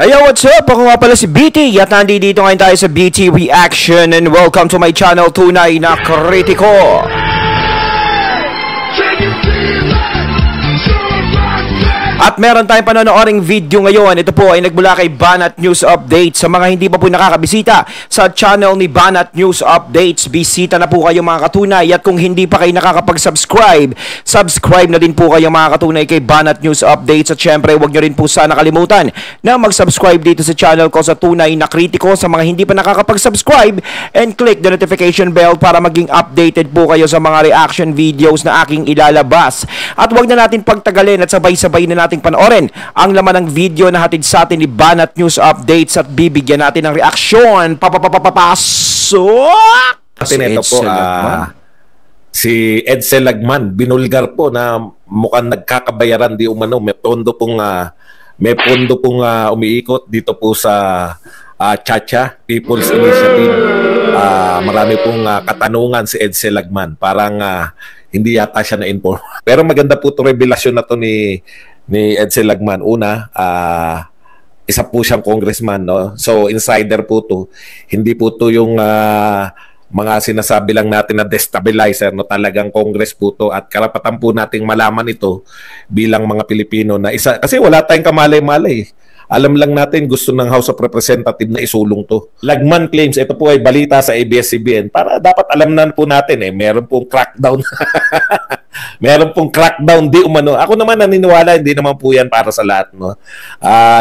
Hey, what's up? Ako nga pala si BT at nandito ngayon tayo sa BT Reaction and welcome to my channel, Tunay na Kritiko. At meron tayong panonooring video ngayon. Ito po ay nagmula kay Banat News Updates. Sa mga hindi pa po nakakabisita sa channel ni Banat News Updates, bisita na po kayo mga katunay. At kung hindi pa kayo nakakapag-subscribe, subscribe na din po kayo mga katunay kay Banat News Updates. At syempre, huwag nyo rin po sana kalimutan na mag-subscribe dito sa channel ko sa Tunay na Kritiko. Sa mga hindi pa nakakapag-subscribe, and click the notification bell para maging updated po kayo sa mga reaction videos na aking ilalabas. At huwag na natin pagtagalin at sabay-sabay na natin panoorin ang laman ng video na hatid sa atin ni Banat News Updates at bibigyan natin ng reaksyon. Papapapapasok! Ito po, si Edsel Lagman, binulgar po na mukhang nagkakabayaran di umano. May pondo pong umiikot dito po sa Chacha People's Initiative. Marami pong katanungan si Edsel Lagman. Parang hindi yata siya na-inform. Pero maganda po itong revelasyon na to ni Edsel Lagman. Una, isa po siyang congressman, no? So insider po to. Hindi po to yung mga sinasabi lang natin na destabilizer, no? Talagang congress po to at karapatan po nating malaman ito bilang mga Pilipino na isa, kasi wala tayong kamalay-malay. Alam lang natin gusto ng House of Representatives na isulong to. Lagman claims, ito po ay balita sa ABS-CBN, para dapat alam na po natin meron pong crackdown. Meron pong crackdown di umano. Ako naman naniniwala, hindi naman po yan para sa lahat, no?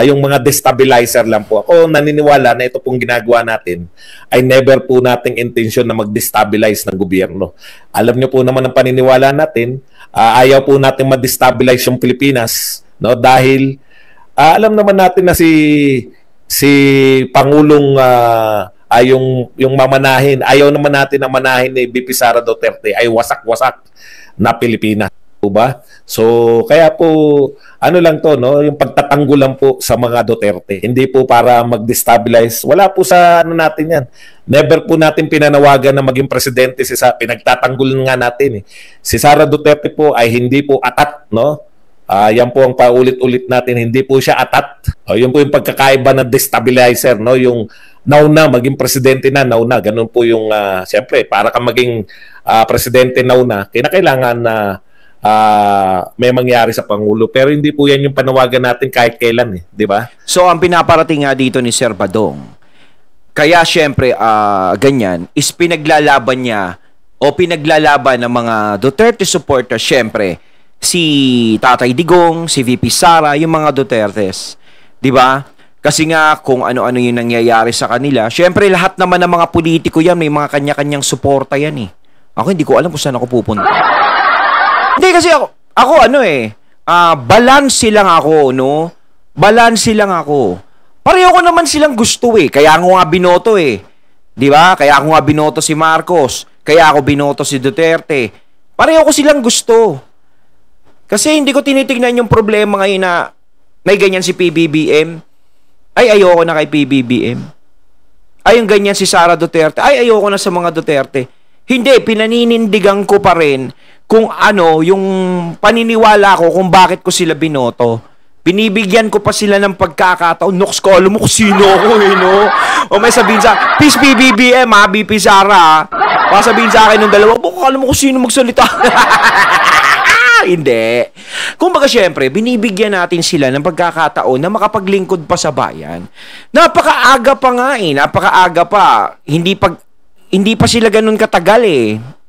Yung mga destabilizer lang po. Ako naniniwala na ito pong ginagawa natin ay never po nating intention na mag-destabilize ng gobyerno. Alam niyo po naman ang paniniwala natin, ayaw po natin ma-destabilize yung Pilipinas, no? Dahil alam naman natin na si Pangulong yung mamanahin, ayaw naman natin na manahin ni VP Sara Duterte ay wasak-wasak na Pilipinas, po ba? So kaya po ano lang to, no, yung pagtatanggol lang po sa mga Duterte. Hindi po para mag-destabilize. Wala po sa ano natin yan. Never po natin pinanawagan na maging presidente si Sara. Pinagtatanggol nga natin Si Sara Duterte po ay hindi po atat, no? Yan po ang paulit-ulit natin, hindi po siya atat. Yun po yung pagkakaiba ng destabilizer, no? Yung nauna, maging presidente na, nauna. Ganun po yung, siyempre, para ka maging presidente nauna, kinakailangan na may mangyari sa Pangulo. Pero hindi po yan yung panawagan natin kahit kailan, di ba? So, ang pinaparating nga dito ni Sir Badong, kaya siyempre, ganyan, is pinaglalaban niya o pinaglalaban ng mga Duterte supporters, siyempre, si Tatay Digong, si VP Sara, yung mga Dutertes. 'Di ba? Kasi nga kung ano-ano yung nangyayari sa kanila, syempre lahat naman ng mga politiko yan, may mga kanya-kanyang suporta yan Ako hindi ko alam kung saan ako pupunta. Hindi kasi ako balanse lang ako, no? Balanse lang ako. Pareho ko naman silang gusto Kaya ako nga binoto 'Di ba? Kaya ako nga binoto si Marcos, kaya ako binoto si Duterte. Pareho ko silang gusto. Kasi hindi ko tinitignan yung problema ngayon na may ganyan si PBBM. Ay, ayoko na kay PBBM. Ay, yung ganyan si Sara Duterte. Ay, ayoko na sa mga Duterte. Hindi, pinaninindigan ko pa rin kung ano yung paniniwala ko kung bakit ko sila binoto. Binibigyan ko pa sila ng pagkakataon. Nox ko, alam mo kung sino ako no? O may sabihin sa, peace PBBM BP Sara sabihin sa akin ng dalawa, alam mo kung sino magsalita. Hindi. Kumbaga syempre, binibigyan natin sila ng pagkakataon na makapaglingkod pa sa bayan. Napakaaga pa nga napakaaga pa. Hindi pa sila ganun katagal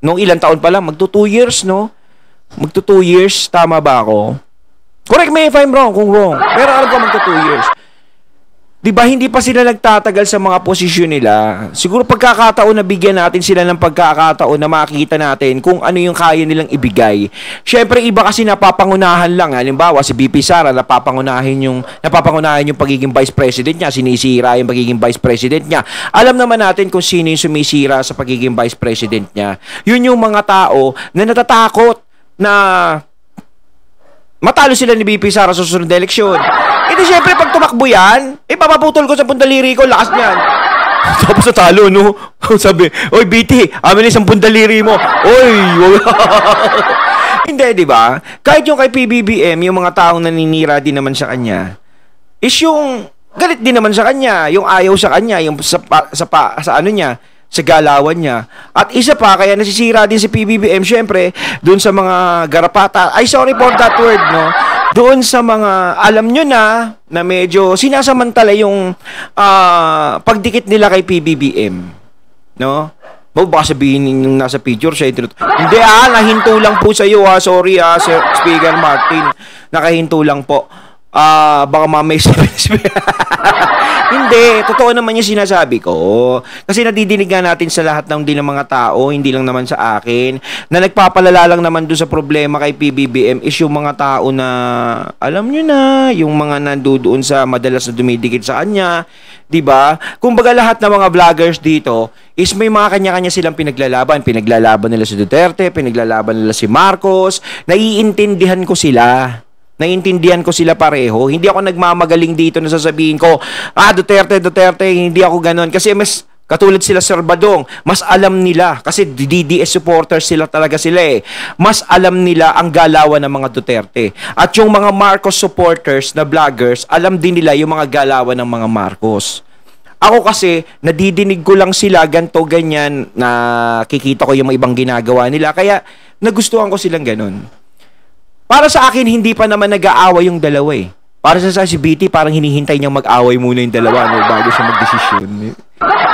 Nung ilang taon pa lang, magto 2 years, no? Magto 2 years, tama ba ako? Correct me if I'm wrong, kung wrong. Pero alam ko magto 2 years. Diba, hindi pa sila nagtatagal sa mga posisyon nila. Siguro pagkakataon na bigyan natin sila ng pagkakataon na makita natin kung ano yung kaya nilang ibigay. Siyempre, iba kasi napapangunahan lang. Halimbawa, si BP Sara, napapangunahan yung pagiging vice president niya. Sinisira yung pagiging vice president niya. Alam naman natin kung sino yung sumisira sa pagiging vice president niya. Yun yung mga tao na natatakot na matalo sila ni BP Sara sa susunod na eleksyon. Hindi, syempre, pag tumakbo yan, papaputol ko sa pundaliri ko, lakas niyan. Tapos natalo, no? Sabi, oy, BT, amin 10 daliri mo. Oy, hindi, di ba? Kahit yung kay PBBM, yung mga taong naninira din naman sa kanya, is yung galit din naman sa kanya, yung ayaw sa kanya, yung sa ano niya, sa galawan niya. At isa pa, kaya nasisira din si PBBM, syempre, doon sa mga garapata. Ay, sorry for that word, no? Doon sa mga, alam nyo na medyo sinasamantala yung pagdikit nila kay PBBM. No? Baka sabihin yung nasa picture siya, hindi nahinto lang po sa iyo sorry Sir Speaker Martin. Nakahinto lang po. Baka mamay Hindi, totoo naman yung sinasabi ko. Kasi nadidinig nga natin sa lahat ng mga tao, hindi lang naman sa akin, na nagpapalala lang naman doon sa problema kay PBBM is yung mga tao na, alam nyo na, yung mga nandoon sa madalas na dumidikit sa kanya, diba? Kumbaga lahat ng mga vloggers dito is may mga kanya-kanya silang pinaglalaban. Pinaglalaban nila si Duterte, pinaglalaban nila si Marcos. Naiintindihan ko sila. Naiintindihan ko sila pareho. Hindi ako nagmamagaling dito na sasabihin ko, Duterte, hindi ako ganon. Kasi mas katulad sila Sir Badong, mas alam nila. Kasi DDS supporters talaga sila eh. Mas alam nila ang galawan ng mga Duterte. At yung mga Marcos supporters na vloggers, alam din nila yung mga galawan ng mga Marcos. Ako kasi, nadidinig ko lang sila ganto ganyan, nakikita ko yung mga ibang ginagawa nila. Kaya, nagustuhan ko silang ganon. Para sa akin, hindi pa naman nag-aaway yung dalawa eh. Para sa si BT, parang hinihintay niyang mag-away muna yung dalawa bago siya mag-desisyon.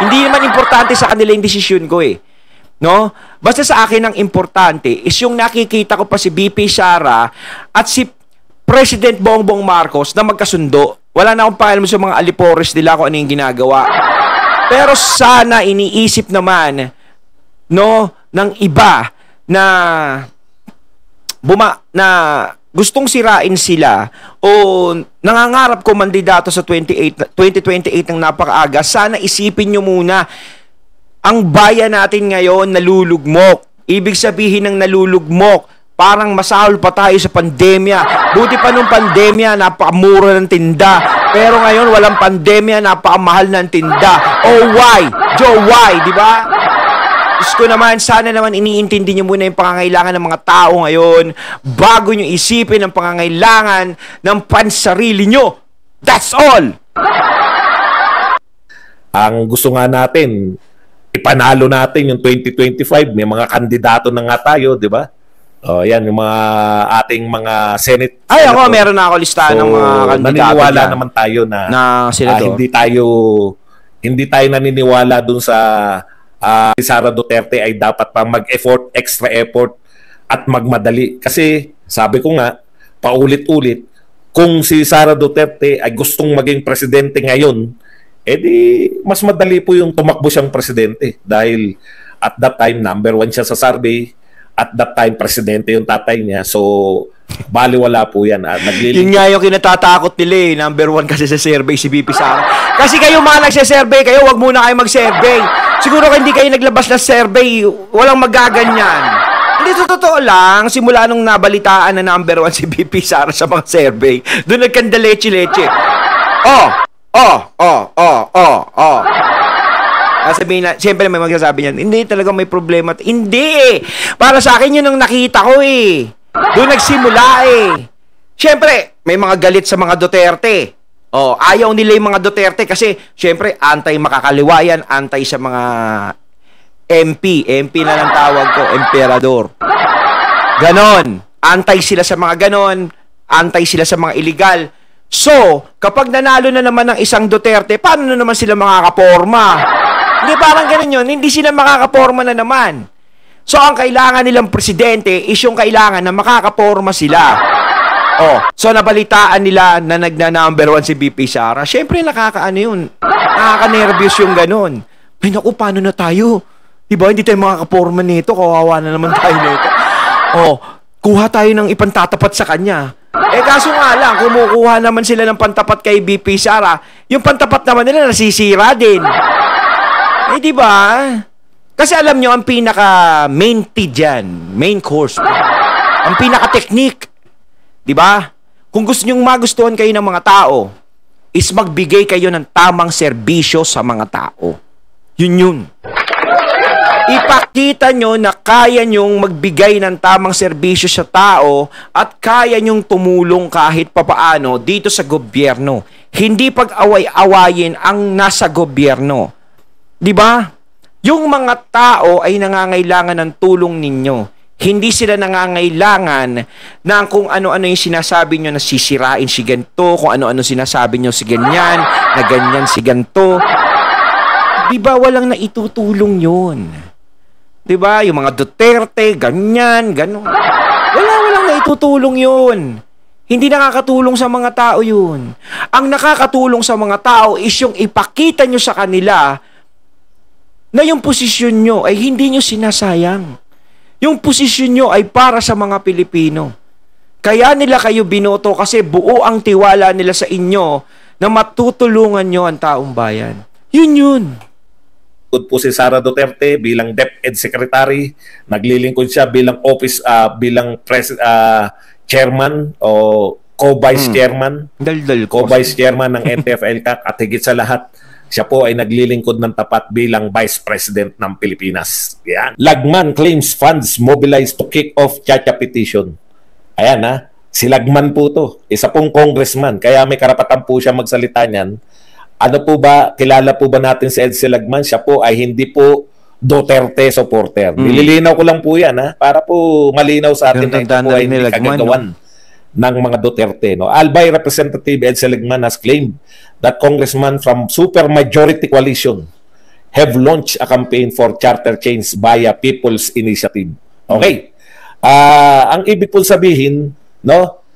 Hindi naman importante sa kanila yung desisyon ko eh. No? Basta sa akin ang importante is yung nakikita ko pa si BP Sara at si President Bongbong Marcos na magkasundo. Wala na akong pakialam sa mga alipores nila kung ano yung ginagawa. Pero sana iniisip naman ng iba na gustong sirain sila o nangangarap ko mandidato sa 2028 ng napakaaga, sana isipin nyo muna ang bayan natin ngayon nalulugmok. Ibig sabihin ng nalulugmok, parang masahol pa tayo sa pandemya. Buti pa nung pandemya, napakamura ng tinda. Pero ngayon, walang pandemya, napakamahal ng tinda. Oh, why? Joe, why? Diba? Diyos ko naman, sana naman iniintindi nyo muna yung pangangailangan ng mga tao ngayon bago nyo isipin ang pangangailangan ng pansarili nyo. That's all! Ang gusto nga natin, ipanalo natin yung 2025. May mga kandidato na nga tayo, di ba? Yan, yung mga ating mga Senate. Ay, ako, meron na ako listahan ng mga kandidato. Naniniwala naman tayo na hindi tayo naniniwala dun sa si Sara Duterte ay dapat pa mag-effort, extra effort at magmadali. Kasi sabi ko nga, paulit-ulit, kung si Sara Duterte ay gustong maging presidente ngayon, edi mas madali po yung tumakbo siyang presidente. Dahil at that time, number 1 siya sa survey. At that time, presidente yung tatay niya. So, baliwala po yan. Yun nga yung kinatatakot nila eh. Number 1 kasi sa survey si BP Sara. Kasi kayo mga nagsa-survey, kayo wag muna kayo mag-survey. Siguro kung hindi kayo naglabas na survey, walang magaganyan. Hindi, totoo lang. Simula nung nabalitaan na number 1 si BP Sara sa mga survey, doon nagkandaleche-leche. Sabihin na, siyempre may magsasabi niyan, hindi talaga may problema. Hindi eh. Para sa akin yun ang nakita ko eh. Doon nagsimula eh. Siyempre, may mga galit sa mga Duterte. Ayaw nila yung mga Duterte kasi siyempre anti-makakaliwa yan, anti sa mga MP. MP na lang tawag ko, emperador. Ganon. Anti sila sa mga ganon. Anti sila sa mga illegal. So, kapag nanalo na naman ng isang Duterte, paano na naman sila makakaporma? Hindi, parang ganun yun. Hindi sila makakaporma na naman. So, ang kailangan nilang presidente is yung kailangan na makakaporma sila. So nabalitaan nila na nagna-number 1 si BP Sara. Siyempre nakakaano yun. Nakaka-nervous yung ganun. Ay naku, paano na tayo? Diba, hindi tayo makakaporma nito. Kawawa na naman tayo nito. Kuha tayo ng ipantatapat sa kanya. Kaso nga lang, kumukuha naman sila ng pantapat kay BP Sara. Yung pantapat naman nila nasisira din. Diba? Kasi alam nyo, ang pinaka main dyan, main course, ang pinaka technique, diba? Kung gusto nyong magustuhan kayo ng mga tao, is magbigay kayo ng tamang serbisyo sa mga tao. Yun. Ipakita nyo na kaya nyong magbigay ng tamang serbisyo sa tao at kaya nyong tumulong kahit papaano dito sa gobyerno. Hindi pag-away-awayin ang nasa gobyerno. Di ba? Yung mga tao ay nangangailangan ng tulong ninyo. Hindi sila nangangailangan ng kung ano-ano yung sinasabi nyo na sisirain si ganito, kung ano-ano sinasabi nyo si ganyan, na ganyan si ganito. Diba walang naitutulong yun? Diba? Yung mga Duterte, ganyan, gano'n. Walang naitutulong yun. Hindi nakakatulong sa mga tao yun. Ang nakakatulong sa mga tao is yung ipakita nyo sa kanila na yung posisyon nyo ay hindi nyo sinasayang. Yung posisyon nyo ay para sa mga Pilipino. Kaya nila kayo binoto kasi buo ang tiwala nila sa inyo na matutulungan nyo ang taong bayan. Yun. Po si Sara Duterte bilang DepEd Secretary, naglilingkod siya bilang chairman o co-vice chairman. Co-vice chairman ng NTF-ELCAC at higit sa lahat, siya po ay naglilingkod ng tapat bilang Vice President ng Pilipinas. Yan. Lagman claims funds mobilized to kick off Chacha petition. Ayan ha, si Lagman po to. Isa pong congressman, kaya may karapatan po siya magsalita niyan. Ano po ba, kilala po ba natin si Edsel Lagman? Siya po ay hindi po Duterte supporter. Nililinaw ko lang po yan ha, para po malinaw sa atin na ito po ay hindi kagagawan ng mga Duterte. No? Albay Representative Edsel Lagman has claimed that congressmen from supermajority coalition have launched a campaign for charter change via People's Initiative. Okay. Ang ibig pong sabihin, no,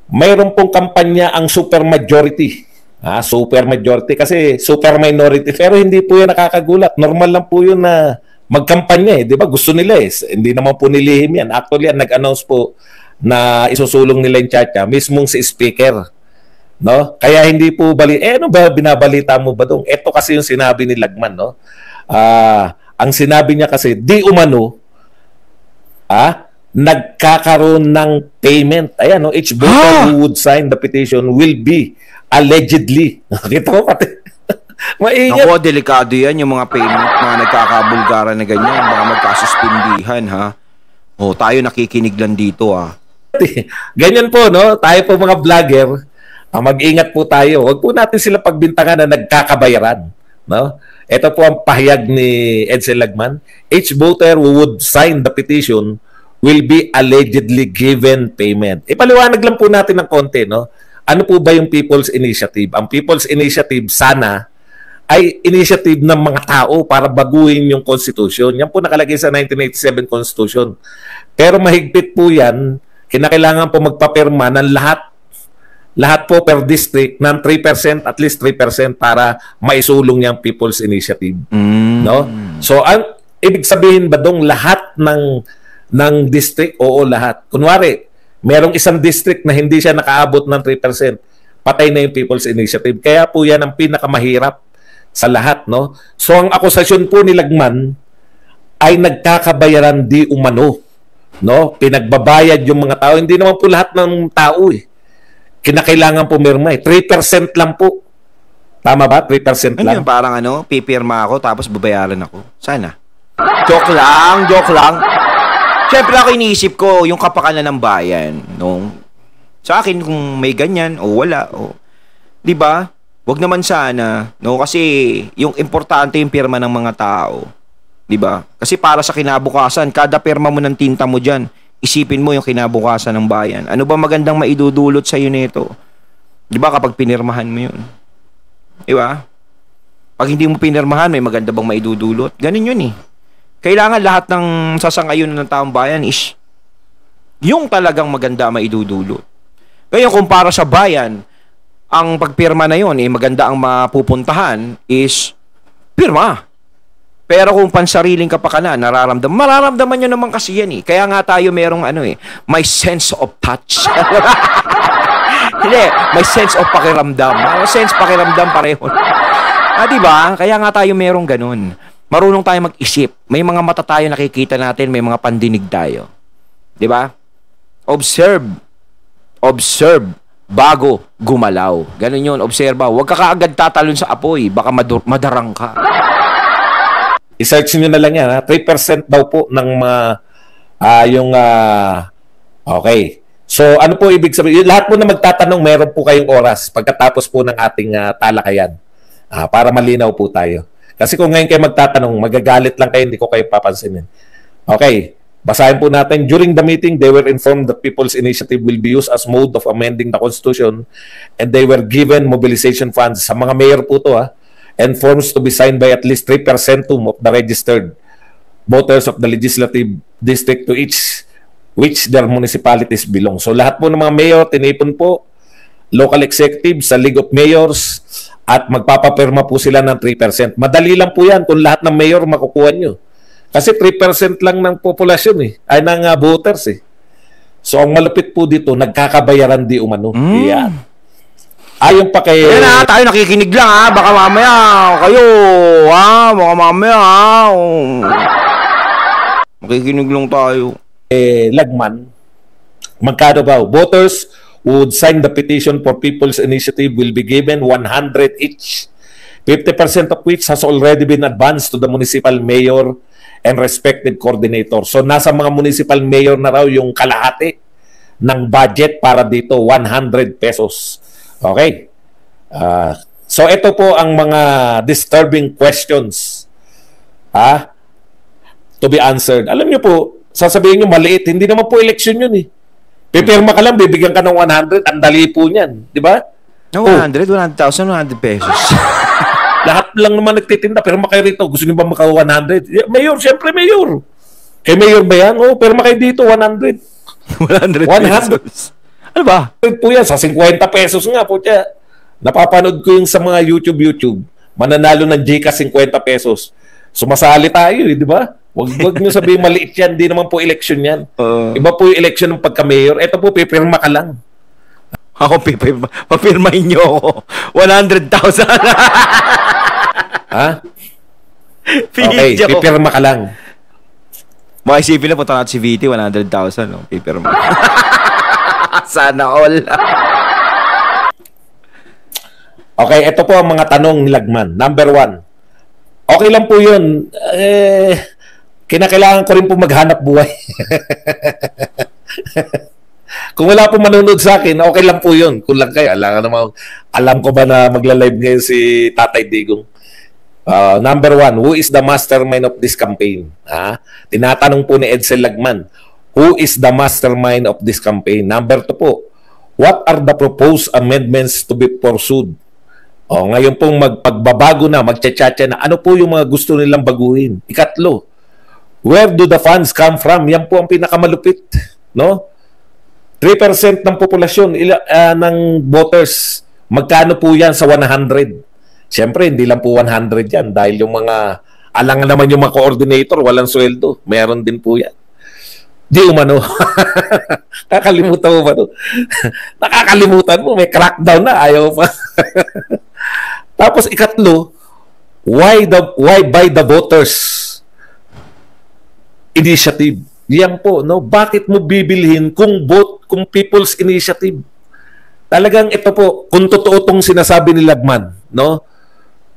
mayroon pong kampanya ang supermajority. Supermajority kasi super minority, pero hindi po yan nakakagulat. Normal lang po yun na magkampanya di ba? Gusto nila Hindi naman po nilihim yan. Actually, nag-announce po na isusulong nila yung Chacha mismong si speaker. No? Kaya hindi po ano ba binabalita mo ba dong? Ito kasi yung sinabi ni Lagman, no? Ang sinabi niya kasi di umano nagkakaroon ng payment. Ayan, no? Each voter who would sign the petition will be allegedly. Kita mo pati. Maingat. Naku, delikado yan yung mga payment na nagkakabulgara na ganyan, mga magkasuspindihan tayo nakikinig lang dito Ganyan po, no? Tayo po mga vlogger, mag-ingat po tayo. Huwag po natin sila pagbintangan na nagkakabayaran. No? Ito po ang pahayag ni Edsel Lagman. Each voter who would sign the petition will be allegedly given payment. Ipaliwanag lang po natin ng konti. No? Ano po ba yung People's Initiative? Ang People's Initiative sana ay initiative ng mga tao para baguhin yung Constitution. Yan po nakalagay sa 1987 Constitution. Pero mahigpit po yan, kinakailangan po magpapirma ng lahat po per district ng 3%, at least 3% para maisulong yung People's Initiative. No? So, ang ibig sabihin ba dong lahat ng district? Oo, lahat. Kunwari, merong isang district na hindi siya nakaabot ng 3%, patay na yung People's Initiative. Kaya po yan ang pinakamahirap sa lahat, no? So, ang akusasyon po ni Lagman ay nagkakabayaran di umano. No? Pinagbabayad yung mga tao. Hindi naman po lahat ng tao kinakailangan pumirma 3% lang po. Tama ba? 3% lang. Yun, parang pipirma ako tapos babayaran ako. Sana. Joke lang. Siyempre ako iniisip ko yung kapakanan ng bayan. No? Sa akin kung may ganyan o wala. Di ba? Wag naman sana. No? Kasi yung importante yung pirma ng mga tao. Diba? Kasi para sa kinabukasan, kada pirma mo ng tinta mo dyan, isipin mo yung kinabukasan ng bayan. Ano ba magandang maidudulot sa iyo nito? Diba kapag pinirmahan mo yun? Diba? Pag hindi mo pinirmahan, may maganda bang maidudulot? Ganun yun Kailangan lahat ng sasang-ayon ng taong bayan is yung talagang maganda maidudulot. Ngayon, kung para sa bayan, ang pagpirma na yun, maganda ang mapupuntahan is pirma. Pero kung pansariling kapakanan, mararamdaman nyo naman kasi yan Kaya nga tayo merong may sense of touch. Hindi, may sense of pakiramdam. Sense pakiramdam pareho. Diba? Kaya nga tayo merong ganun. Marunong tayo mag-isip. May mga mata tayo nakikita natin, may mga pandinig tayo. Diba? Observe bago gumalaw. Ganun yun, obserba. Huwag ka kaagad tatalon sa apoy, baka madarang ka. I-search nyo na lang yan. Ha? 3% daw po ng okay. So, ano po ibig sabihin? Lahat po na magtatanong, meron po kayong oras pagkatapos po ng ating talakayan. Para malinaw po tayo. Kasi kung ngayon kayo magtatanong, magagalit lang kayo, hindi ko kayo papansinin. Okay. Basahin po natin. During the meeting, they were informed that People's Initiative will be used as mode of amending the Constitution and they were given mobilization funds. Sa mga mayor po to, and forms to be signed by at least 3% of the registered voters of the legislative district to each which their municipalities belong. So lahat po ng mga mayor, tinipon po, local executive sa League of Mayors, at magpapapirma po sila ng 3%. Madali lang po yan kung lahat ng mayor makukuha nyo. Kasi 3% lang ng populasyon ay ng voters So ang malupit po dito, nagkakabayaran di umano. Yan. Ayon pa kay... Yan tayo nakikinig lang baka mamaya kayo, baka mamaya makikinig lang tayo. Lagman, magkano ba? Voters who would sign the petition for People's Initiative will be given 100 each, 50% of which has already been advanced to the municipal mayor and respective coordinator. So nasa mga municipal mayor na raw yung kalahati ng budget para dito, 100 pesos. Okay? So ito po ang mga disturbing questions to be answered. Alam niyo po, sasabihin nyo maliit, hindi naman po eleksyon yun Pipirma ka lang, bibigyan ka ng 100, ang dali po niyan, di ba? No, 100, 100,000, 100 pesos. Lahat lang naman nagtitinda, pirma kayo rito, gusto niyo ba maka 100? Mayor, syempre mayor. Kay mayor ba yan? Pirma kayo dito, 100. 100 pesos. Ano ba? Po yan, sa 50 pesos nga po siya. Napapanood ko yung sa mga YouTube, mananalo ng Gcash 50 pesos. Sumasali tayo, di ba? Wag nyo sabihin maliit yan, hindi naman po election yan. Iba po yung election ng pagka-mayor. Ito po, pipirma ka lang. Ako, papirmahin nyo ako. 100,000. Okay, pipirma ka lang. Makisipin na, punta natin si VT, 100,000. Pipirma. Sana all. Okay, ito po ang mga tanong ni Lagman. Number 1. Okay lang po yun. Kinakailangan ko rin po maghanap buhay. Kung wala po manonood sa akin, okay lang po yun. Kung lang kayo, alam ko ba na magla-live ngayon si Tatay Digong? Number 1, who is the mastermind of this campaign? Tinatanong po ni Edsel Lagman, who is the mastermind of this campaign? Number 2 po, what are the proposed amendments to be pursued? Ngayon pong magpagbabago na, magtsatsa na, ano po yung mga gusto nilang baguhin? Ikatlo, where do the funds come from? Yan po ang pinakamalupit, no? 3% ng populasyon ng voters, magkano po yan sa 100? Siyempre, hindi lang po 100 yan dahil yung mga, alangan naman yung mga coordinator, walang sweldo. Meron din po yan. Di umano. Nakakalimutan mo ba ito? Nakakalimutan mo, may crackdown na, ayaw pa. Tapos ikatlo, why by the voters initiative? Yan po, no? Bakit mo bibilhin kung People's Initiative? Talagang ito po, kung totoo tong sinasabi ni Lagman, no?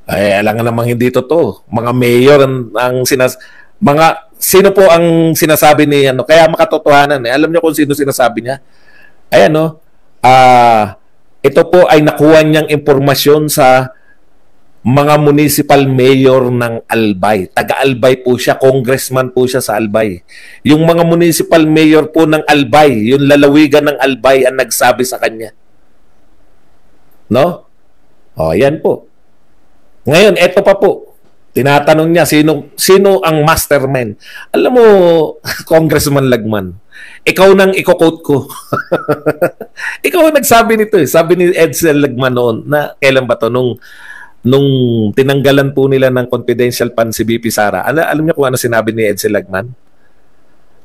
Ay, alangan namang hindi totoo. Mga mayor ang sino po ang sinasabi ni kaya makatotohanan Alam niyo kung sino sinasabi niya? Ayan, no? Ito po ay nakuha niyang impormasyon sa mga municipal mayor ng Albay. Taga-Albay po siya, congressman po siya sa Albay. Yung mga municipal mayor po ng Albay, yung lalawigan ng Albay ang nagsabi sa kanya. No? Yan po. Ngayon, eto pa po. Tinatanong niya, sino ang mastermind? Alam mo, Congressman Lagman, ikaw nang i-quote ko. Ikaw ang nagsabi nito Sabi ni Edsel Lagman noon, na kailan ba to? Nung tinanggalan po nila ng confidential fund si BP Sara. Alam niyo kung ano sinabi ni Edsel Lagman?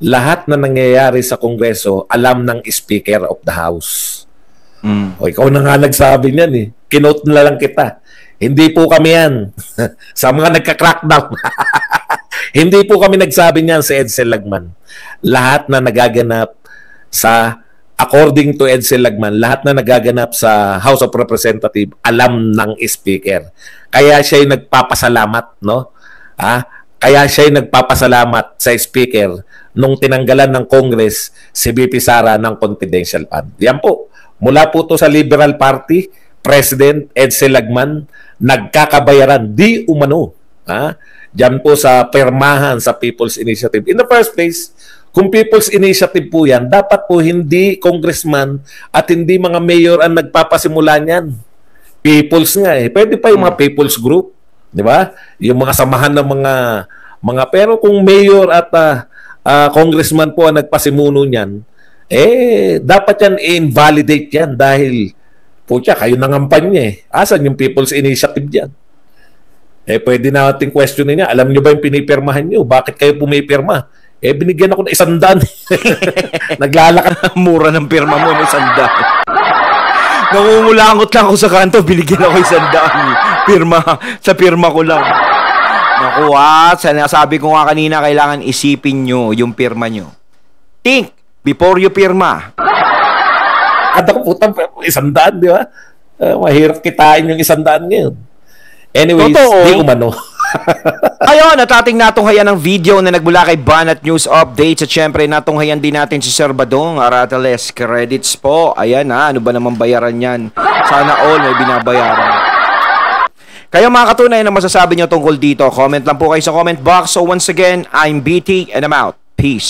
Lahat na nangyayari sa Kongreso, alam ng Speaker of the House. Ikaw na nga nagsabi niyan Kinote na lang kita. Hindi po kami yan. Sa mga nagka-crackdown. Hindi po kami nagsabi niyan si Edsel Lagman. Lahat na nagaganap according to Edsel Lagman, lahat na nagaganap sa House of Representatives, alam ng Speaker. Kaya siya yung nagpapasalamat, no? Kaya siya yung nagpapasalamat sa speaker nung tinanggalan ng Congress si VP Sara ng confidential fund. Yan po. Mula po to sa Liberal Party, President Edsel Lagman, nagkakabayaran di umano. Diyan po sa permahan sa People's Initiative. In the first place, kung People's Initiative po yan, dapat po hindi congressman at hindi mga mayor ang nagpapasimula niyan. People's nga eh. Pwede pa yung mga people's group, di ba? Yung mga samahan ng mga pero kung mayor at congressman po ang nagpasimuno niyan, dapat yan i-invalidate yan dahil po kayo nangampanya eh. Asan yung People's Initiative diyan? Pwede nating questionin niya. Alam niyo ba yung pinipirmahan niyo? Bakit kayo pumipirma? Binigyan ako ng 100. Naglalakad. Mura ng pirma mo ng 100. Nangungulangot lang ako sa kanto, binigyan ako 100. Sa pirma ko lang. Naku, sinasabi ko nga kanina, kailangan isipin nyo yung pirma nyo. Think before you pirma. Kada ko putang 100, di ba? Mahirap kitain yung 100 ngayon. Anyways, di umano. Ayun, at ating natunghayan ng video na nagmula kay Banat News Updates. At syempre, natunghayan din natin si Sir Badong. Arateles, credits po. Ayan ano ba naman bayaran yan? Sana all may binabayaran. Kaya mga katunay na masasabi nyo tungkol dito, comment lang po kayo sa comment box. So once again, I'm BT and I'm out. Peace.